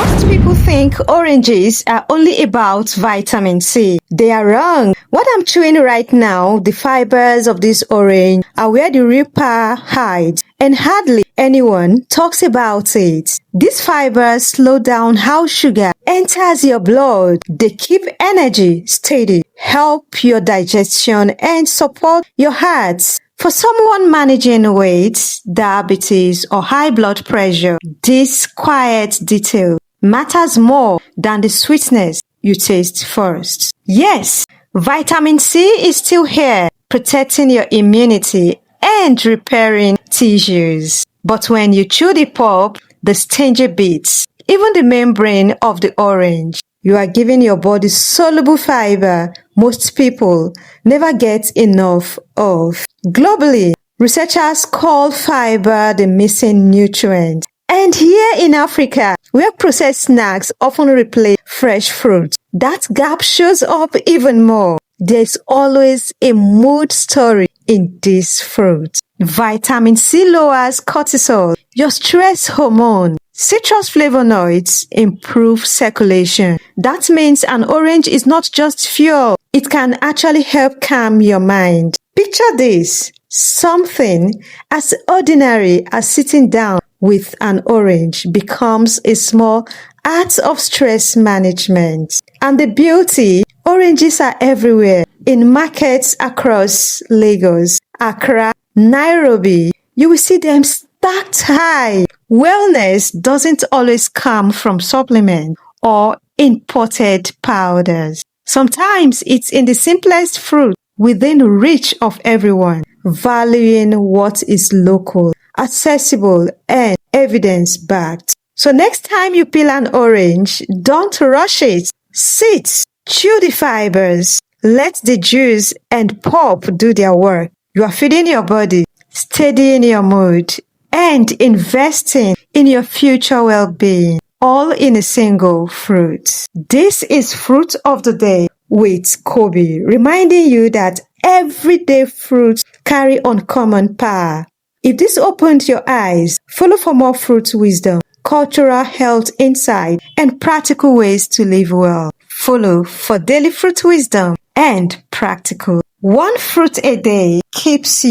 Most people think oranges are only about vitamin C. They are wrong. What I'm chewing right now, the fibers of this orange are where the real power hides, and hardly anyone talks about it. These fibers slow down how sugar enters your blood. They keep energy steady, help your digestion, and support your heart. For someone managing weight, diabetes, or high blood pressure, this quiet detail matters more than the sweetness you taste first. Yes, vitamin C is still here, protecting your immunity and repairing tissues. But when you chew the pulp, the stringy bits, even the membrane of the orange, you are giving your body soluble fiber most people never get enough of. Globally, researchers call fiber the missing nutrient. And here in Africa, where processed snacks often replace fresh fruit, that gap shows up even more. There's always a mood story in this fruit. Vitamin C lowers cortisol, your stress hormone. Citrus flavonoids improve circulation. That means an orange is not just fuel. It can actually help calm your mind. Picture this, something as ordinary as sitting down with an orange becomes a small art of stress management. And the beauty, oranges are everywhere. In markets across Lagos, Accra, Nairobi, you will see them stacked high. Wellness doesn't always come from supplements or imported powders. Sometimes it's in the simplest fruit within reach of everyone, valuing what is local, accessible, and evidence-backed. So next time you peel an orange, don't rush it. Sit, chew the fibers, let the juice and pulp do their work. You are feeding your body, steadying your mood, and investing in your future well-being, all in a single fruit. This is Fruit of the Day with Kobe, reminding you that everyday fruits carry uncommon power. If this opened your eyes, follow for more fruit wisdom, cultural health insight, and practical ways to live well. Follow for daily fruit wisdom and practical. One fruit a day keeps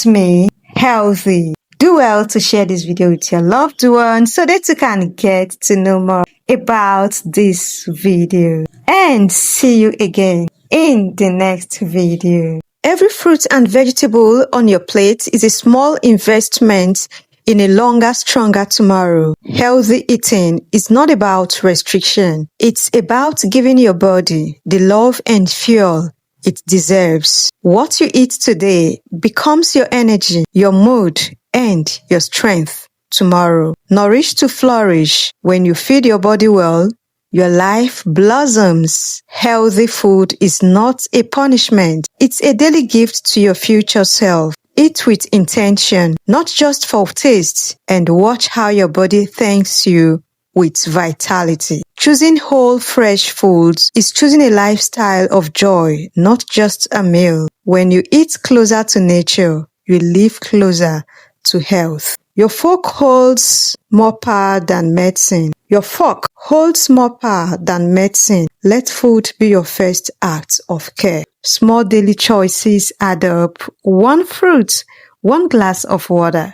me healthy. Do well to share this video with your loved ones so that you can get to know more about this video. And see you again in the next video. Every fruit and vegetable on your plate is a small investment in a longer, stronger tomorrow. Healthy eating is not about restriction. It's about giving your body the love and fuel it deserves. What you eat today becomes your energy, your mood, and your strength tomorrow. Nourish to flourish. When you feed your body well, your life blossoms. Healthy food is not a punishment. It's a daily gift to your future self. Eat with intention, not just for taste, and watch how your body thanks you with vitality. Choosing whole, fresh foods is choosing a lifestyle of joy, not just a meal. When you eat closer to nature, you live closer to health. Your fork holds more power than medicine. Let food be your first act of care. Small daily choices add up. One fruit, one glass of water,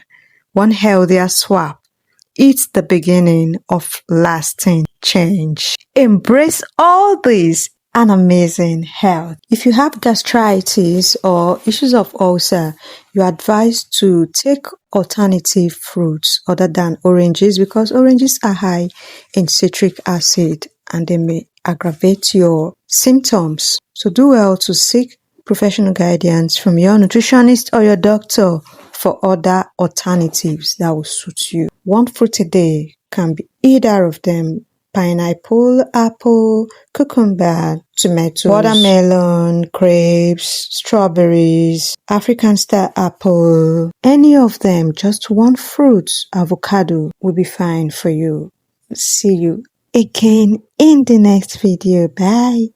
one healthier swap. It's the beginning of lasting change. Embrace all this and amazing health. If you have gastritis or issues of ulcer, you are advised to take alternative fruits other than oranges because oranges are high in citric acid and they may aggravate your symptoms. So do well to seek professional guidance from your nutritionist or your doctor for other alternatives that will suit you. One fruit a day can be either of them: pineapple, apple, cucumber, tomatoes, watermelon, grapes, strawberries, African star apple. Any of them, just one fruit, avocado, will be fine for you. See you again in the next video. Bye.